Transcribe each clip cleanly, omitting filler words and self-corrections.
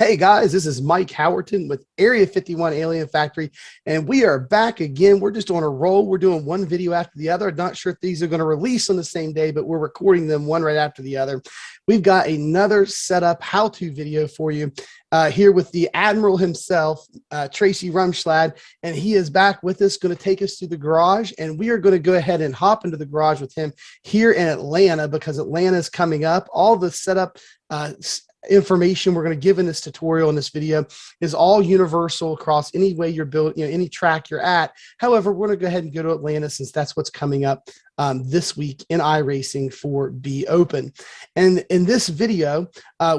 Hey guys, this is Mike Howerton with Area 51 Alien Factory, and we are back again. We're just on a roll. We're doing one video after the other. I'm not sure if these are going to release on the same day, but we're recording them one right after the other. We've got another setup how-to video for you here with the Admiral himself, Tracy Rumschlag, and he is back with us, going to take us to the garage, and we are going to go ahead and hop into the garage with him here in Atlanta because Atlanta is coming up. All the setup information we're going to give in this tutorial in this video is all universal across any way you're building, any track you're at. However, we're going to go ahead and go to Atlanta since that's what's coming up this week in iRacing for Be Open. And in this video,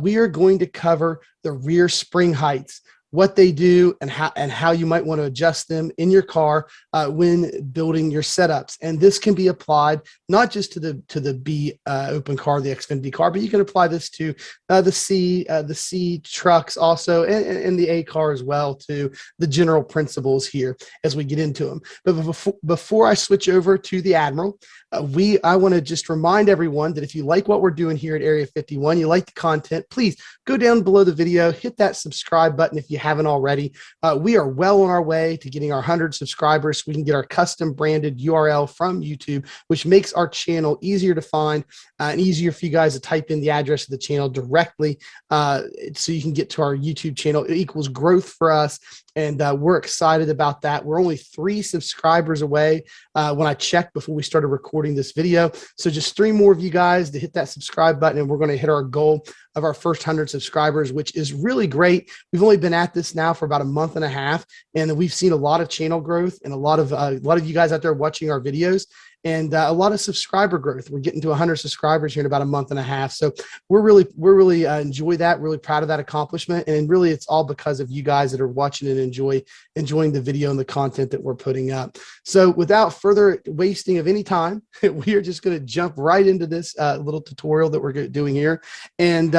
we are going to cover the rear spring heights, what they do, and how you might want to adjust them in your car when building your setups. And this can be applied not just to the B open car, the Xfinity car, but you can apply this to the C trucks also, and the A car as well, to the general principles here as we get into them. But before I switch over to the Admiral, I want to just remind everyone that if you like what we're doing here at Area 51, you like the content, please go down below the video, hit that subscribe button if you haven't already. We are well on our way to getting our 100 subscribers. We can get our custom branded URL from YouTube, which makes our channel easier to find and easier for you guys to type in the address of the channel directly so you can get to our YouTube channel. It equals growth for us. And we're excited about that. We're only 3 subscribers away when I checked before we started recording this video. So just 3 more of you guys to hit that subscribe button, and we're going to hit our goal of our first 100 subscribers, which is really great. We've only been at this now for about a month and a half, and we've seen a lot of channel growth and a lot of you guys out there watching our videos. And a lot of subscriber growth. We're getting to 100 subscribers here in about a month and a half. So we're really enjoy that. Really proud of that accomplishment. And really, it's all because of you guys that are watching and enjoying the video and the content that we're putting up. So without further wasting of any time, we are just going to jump right into this little tutorial that we're doing here. And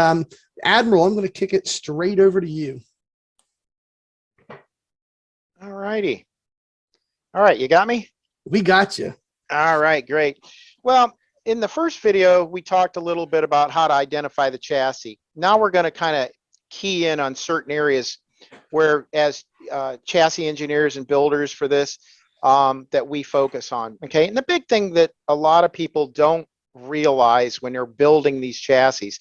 Admiral, I'm going to kick it straight over to you. All righty. All right, you got me? We got you. All right, great. Well, in the first video, we talked a little bit about how to identify the chassis. Now we're going to kind of key in on certain areas where, as chassis engineers and builders for this, that we focus on. Okay, and the big thing that a lot of people don't realize when they're building these chassis,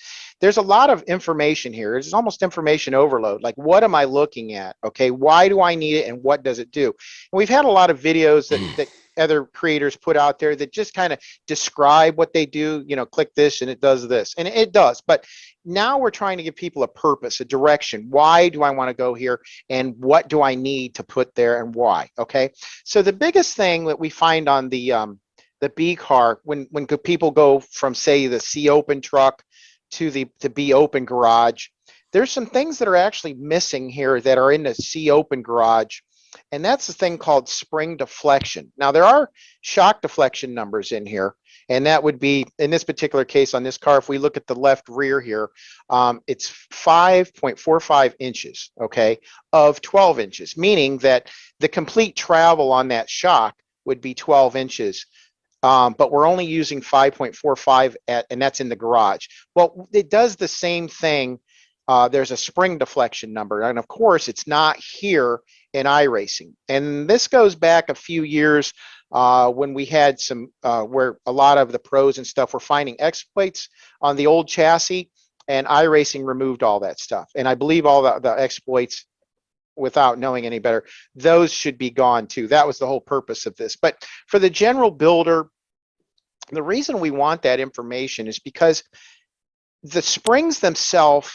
there's a lot of information here. It's almost information overload. Like, what am I looking at? Okay, why do I need it, and what does it do? And we've had a lot of videos that other creators put out there that just kind of describe what they do. Click this and it does this, and it does. But now we're trying to give people a purpose, a direction. Why do I want to go here, and what do I need to put there, and why? Okay, so the biggest thing that we find on the B car, when people go from, say, the C open truck to the B open garage, there's some things that are actually missing here that are in the C open garage. And that's the thing called spring deflection. Now, there are shock deflection numbers in here, and that would be, in this particular case on this car, if we look at the left rear here, it's 5.45 inches, okay, of 12 inches, meaning that the complete travel on that shock would be 12 inches. But we're only using 5.45 and that's in the garage. Well, it does the same thing. There's a spring deflection number, and of course, it's not here in iRacing. And this goes back a few years when we had some where a lot of the pros and stuff were finding exploits on the old chassis, and iRacing removed all that stuff. And I believe all the exploits, without knowing any better, those should be gone too. That was the whole purpose of this. But for the general builder, the reason we want that information is because the springs themselves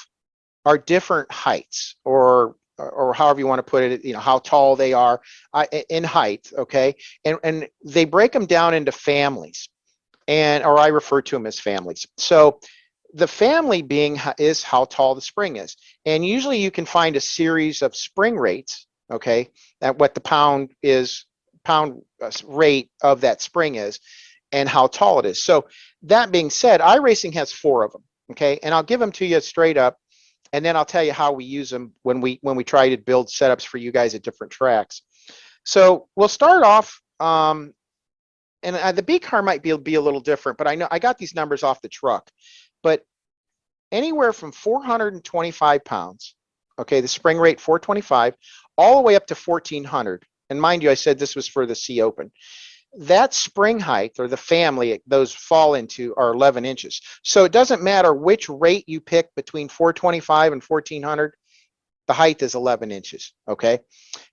are different heights, or however you want to put it, how tall they are in height, okay? And they break them down into families, or I refer to them as families. So the family is how tall the spring is. And usually you can find a series of spring rates, okay, at what the pound rate of that spring is and how tall it is. So that being said, iRacing has 4 of them, okay? And I'll give them to you straight up, and then I'll tell you how we use them when we try to build setups for you guys at different tracks. So we'll start off, and the B car might be a little different, but I know I got these numbers off the truck. But anywhere from 425 pounds okay, the spring rate 425, all the way up to 1400. And mind you, I said this was for the C open. That spring height, or the family those fall into, are 11 inches. So it doesn't matter which rate you pick between 425 and 1400, the height is 11 inches, okay?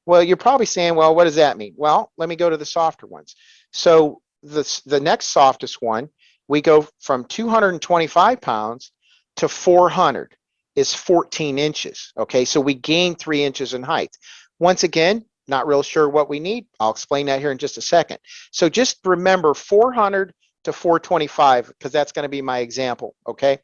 Well, you're probably saying, well, what does that mean? Well, let me go to the softer ones. So the next softest one, we go from 225 pounds to 400 is 14 inches, okay? So we gain 3 inches in height. Once again, not real sure what we need. I'll explain that here in just a second. So just remember 400 to 425, because that's going to be my example, okay?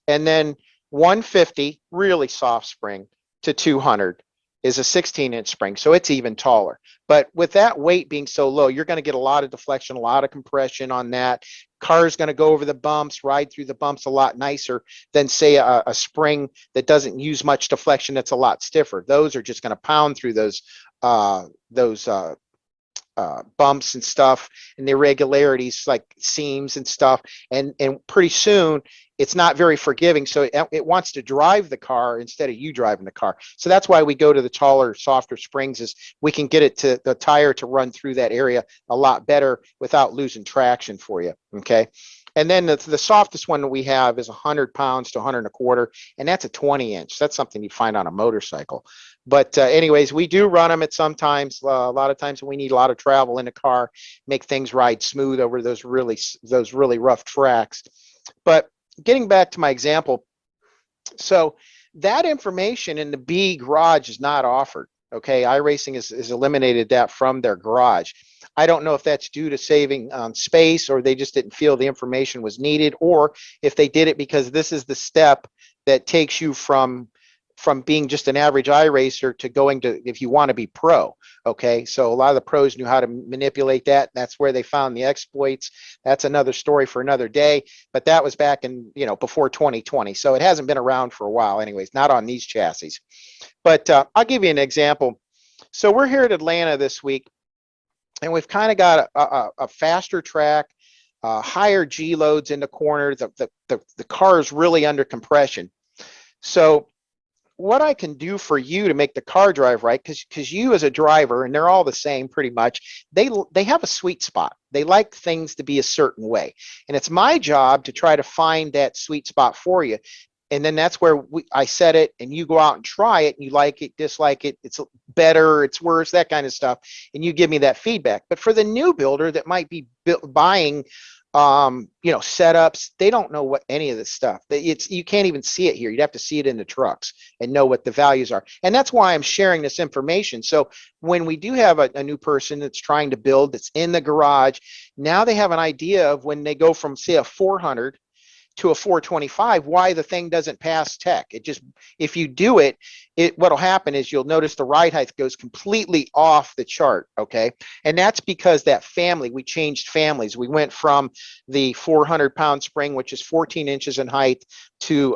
And then 150, really soft spring, to 200 is a 16-inch spring, so it's even taller. But with that weight being so low, you're going to get a lot of deflection, a lot of compression on that. Car's going to go over the bumps, ride through the bumps a lot nicer than, say, a spring that doesn't use much deflection that's a lot stiffer. Those are just going to pound through those bumps and stuff, and the irregularities like seams and stuff, and pretty soon it's not very forgiving, so it wants to drive the car instead of you driving the car. So that's why we go to the taller, softer springs, is we can get it to the tire to run through that area a lot better without losing traction for you, okay? And then the softest one that we have is 100 pounds to 100 and a quarter, and that's a 20-inch. That's something you find on a motorcycle. But anyways, we do run them at sometimes. A lot of times when we need a lot of travel in the car, make things ride smooth over those really rough tracks. But getting back to my example, so that information in the B garage is not offered. Okay, iRacing is eliminated that from their garage. I don't know if that's due to saving space, or they just didn't feel the information was needed, or if they did it because this is the step that takes you from being just an average iRacer to going to, if you want to be pro. Okay, so a lot of the pros knew how to manipulate that. That's where they found the exploits. That's another story for another day, but that was back in, before 2020. So it hasn't been around for a while anyways, not on these chassis. But I'll give you an example. So we're here at Atlanta this week, and we've kind of got a faster track, higher G loads in the corner. The car is really under compression. So what I can do for you to make the car drive right, because you as a driver, and they're all the same pretty much, they have a sweet spot. They like things to be a certain way, and it's my job to try to find that sweet spot for you. And then that's where I set it, and you go out and try it, and you like it, dislike it, it's better, it's worse, that kind of stuff, and you give me that feedback. But for the new builder that might be buying setups, they don't know what any of this stuff. You can't even see it here. You'd have to see it in the trucks and know what the values are. And that's why I'm sharing this information. So when we do have a new person that's trying to build, that's in the garage, now they have an idea of, when they go from, say, a 400 to a 425, why the thing doesn't pass tech. It just, if you do it, what'll happen is you'll notice the ride height goes completely off the chart, okay? And that's because that family, we changed families. We went from the 400-pound spring, which is 14 inches in height, to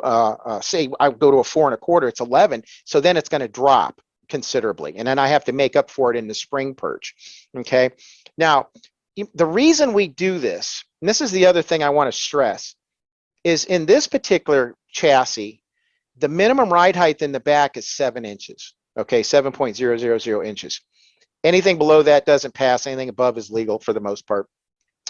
say I go to a 4 1/4, it's 11. So then it's going to drop considerably, and then I have to make up for it in the spring perch, okay? Now, the reason we do this, and this is the other thing I want to stress, is in this particular chassis, the minimum ride height in the back is 7 inches, okay, 7.000 inches. Anything below that doesn't pass. Anything above is legal for the most part.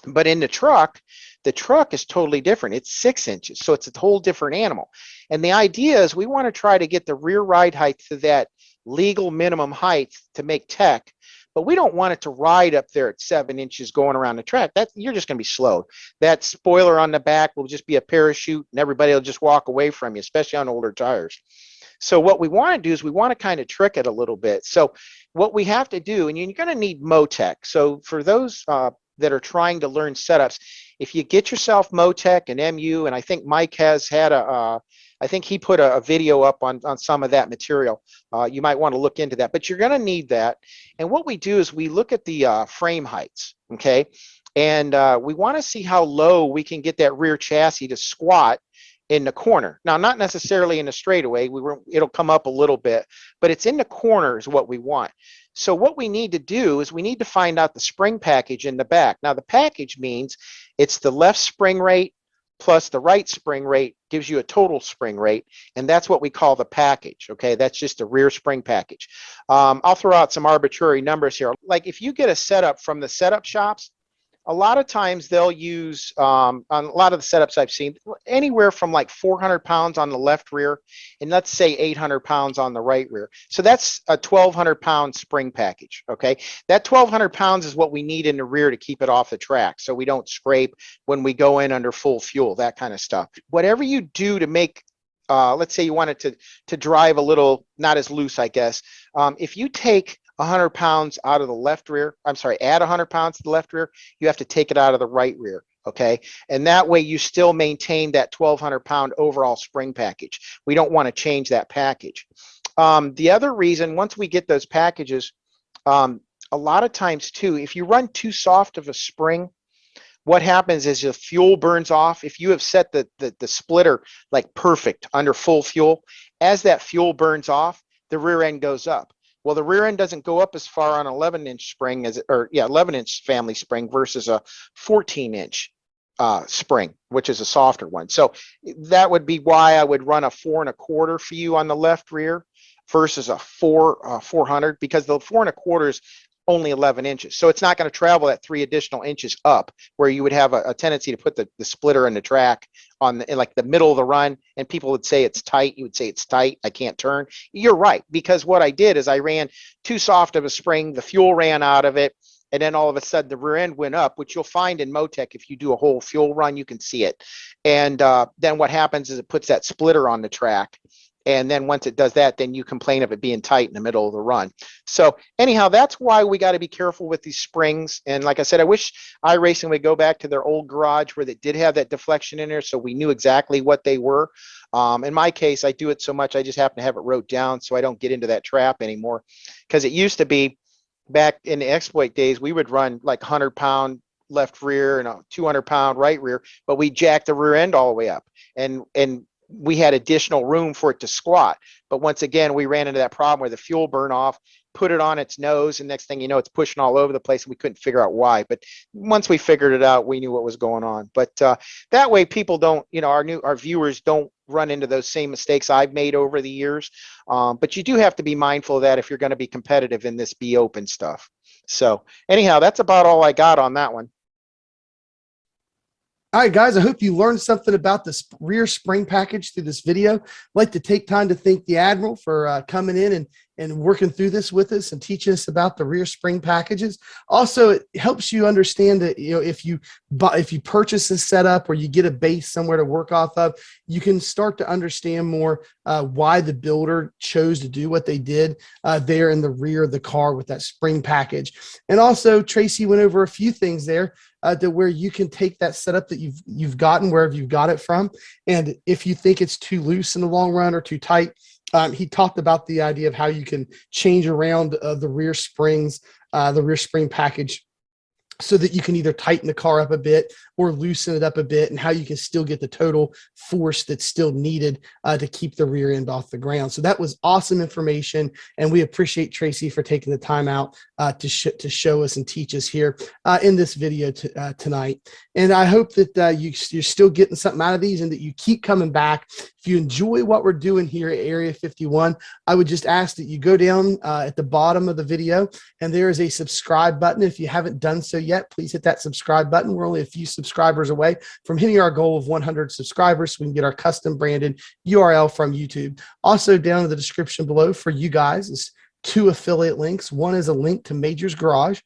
But in the truck is totally different. It's 6 inches, so it's a whole different animal. And the idea is we want to try to get the rear ride height to that legal minimum height to make tech, but we don't want it to ride up there at 7 inches going around the track. You're just going to be slow. That spoiler on the back will just be a parachute, and everybody will just walk away from you, especially on older tires. So what we want to do is we want to kind of trick it a little bit. So what we have to do, and you're going to need Motec. So for those that are trying to learn setups, if you get yourself Motec and MU, and I think Mike has had I think he put a video up on some of that material. You might want to look into that, but you're going to need that. And what we do is we look at the frame heights, okay? And we want to see how low we can get that rear chassis to squat in the corner. Now, not necessarily in the straightaway. It'll come up a little bit, but it's in the corner is what we want. So what we need to do is we need to find out the spring package in the back. Now, the package means it's the left spring rate, plus the right spring rate gives you a total spring rate, and that's what we call the package. Okay, that's just a rear spring package. I'll throw out some arbitrary numbers here. Like if you get a setup from the setup shops, a lot of times they'll use, on a lot of the setups I've seen, anywhere from like 400 pounds on the left rear and let's say 800 pounds on the right rear. So that's a 1,200 pound spring package, okay? That 1,200 pounds is what we need in the rear to keep it off the track so we don't scrape when we go in under full fuel, that kind of stuff. Whatever you do to make, let's say you wanted to drive a little, not as loose, I guess. If you take 100 pounds out of the left rear, I'm sorry, add 100 pounds to the left rear, you have to take it out of the right rear, okay? And that way you still maintain that 1,200 pound overall spring package. We don't want to change that package. The other reason, once we get those packages, a lot of times too, if you run too soft of a spring, what happens is the fuel burns off. If you have set the splitter like perfect under full fuel, as that fuel burns off, the rear end goes up. Well, the rear end doesn't go up as far on 11-inch spring as, 11-inch family spring versus a 14-inch spring, which is a softer one. So that would be why I would run a 4 1/4 for you on the left rear versus a 400, because the 4 1/4 is only 11 inches. So it's not going to travel that 3 additional inches up, where you would have a tendency to put the splitter in the track in like the middle of the run, and people would say it's tight. You would say it's tight, I can't turn. You're right, because what I did is I ran too soft of a spring, the fuel ran out of it, and then all of a sudden the rear end went up, which you'll find in Motec. If you do a whole fuel run, you can see it. And then what happens is it puts that splitter on the track. And then once it does that, then you complain of it being tight in the middle of the run. So anyhow, that's why we got to be careful with these springs. And like I said, I wish iRacing would go back to their old garage where they did have that deflection in there, so we knew exactly what they were. In my case, I do it so much, I just happen to have it wrote down so I don't get into that trap anymore. Because it used to be, back in the exploit days, we would run like 100 pound left rear and a 200 pound right rear, but we jacked the rear end all the way up. And we had additional room for it to squat. But once again, we ran into that problem where the fuel burned off, put it on its nose, and next thing you know, it's pushing all over the place, and we couldn't figure out why. But once we figured it out, we knew what was going on. But that way people don't, our viewers don't run into those same mistakes I've made over the years. But you do have to be mindful of that if you're going to be competitive in this be open stuff. So anyhow, that's about all I got on that one. All right, guys, I hope you learned something about this rear spring package through this video. I'd like to take time to thank the Admiral for coming in and working through this with us and teaching us about the rear spring packages. Also, it helps you understand that, if you purchase a setup or you get a base somewhere to work off of, you can start to understand more why the builder chose to do what they did there in the rear of the car with that spring package. And also, Tracy went over a few things there to where you can take that setup that you've gotten wherever you've got it from, and if you think it's too loose in the long run or too tight, he talked about the idea of how you can change around the rear springs, the rear spring package, so that you can either tighten the car up a bit or loosen it up a bit, and how you can still get the total force that's still needed to keep the rear end off the ground. So that was awesome information, and we appreciate Tracy for taking the time out to show us and teach us here in this video tonight. And I hope that you're still getting something out of these and that you keep coming back. If you enjoy what we're doing here at Area 51, I would just ask that you go down at the bottom of the video, and there is a subscribe button. If you haven't done so yet, please hit that subscribe button. We're only a few subscribers away from hitting our goal of 100 subscribers, so we can get our custom branded URL from YouTube. Also, down in the description below for you guys is 2 affiliate links. One is a link to Major's Garage,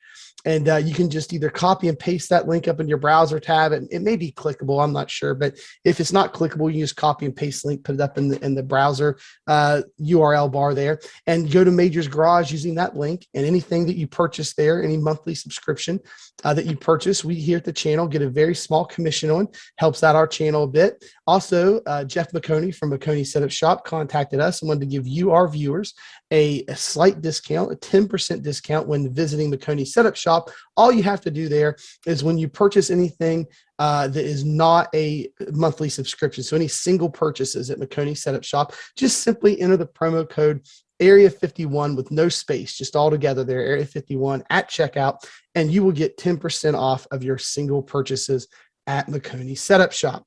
and you can just either copy and paste that link up in your browser tab, and it may be clickable, I'm not sure, but if it's not clickable, you just copy and paste the link, put it up in the browser URL bar there, and go to Major's Garage using that link. And anything that you purchase there, any monthly subscription that you purchase, we here at the channel get a very small commission on. Helps out our channel a bit. Also, Jeff Maconi from Maconi Setup Shop contacted us and wanted to give you, our viewers, a slight discount, a 10% discount when visiting Maconi Setup Shop. All you have to do there is when you purchase anything that is not a monthly subscription, so any single purchases at Maconi Setup Shop, just simply enter the promo code Area 51 with no space, just all together there, Area 51 at checkout, and you will get 10% off of your single purchases at Maconi Setup Shop.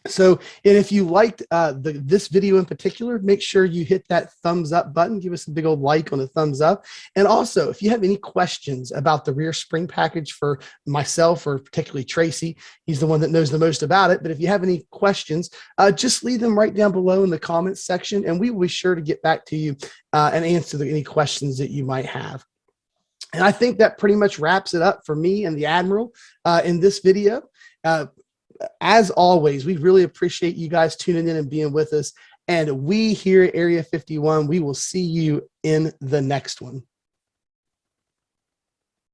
So, and if you liked this video in particular, make sure you hit that thumbs up button. Give us a big old like on the thumbs up. And also, if you have any questions about the rear spring package for myself or particularly Tracy, he's the one that knows the most about it. But if you have any questions, just leave them right down below in the comments section, and we will be sure to get back to you and answer any questions that you might have. And I think that pretty much wraps it up for me and the Admiral in this video. As always, we really appreciate you guys tuning in and being with us. And we here at Area 51, we will see you in the next one.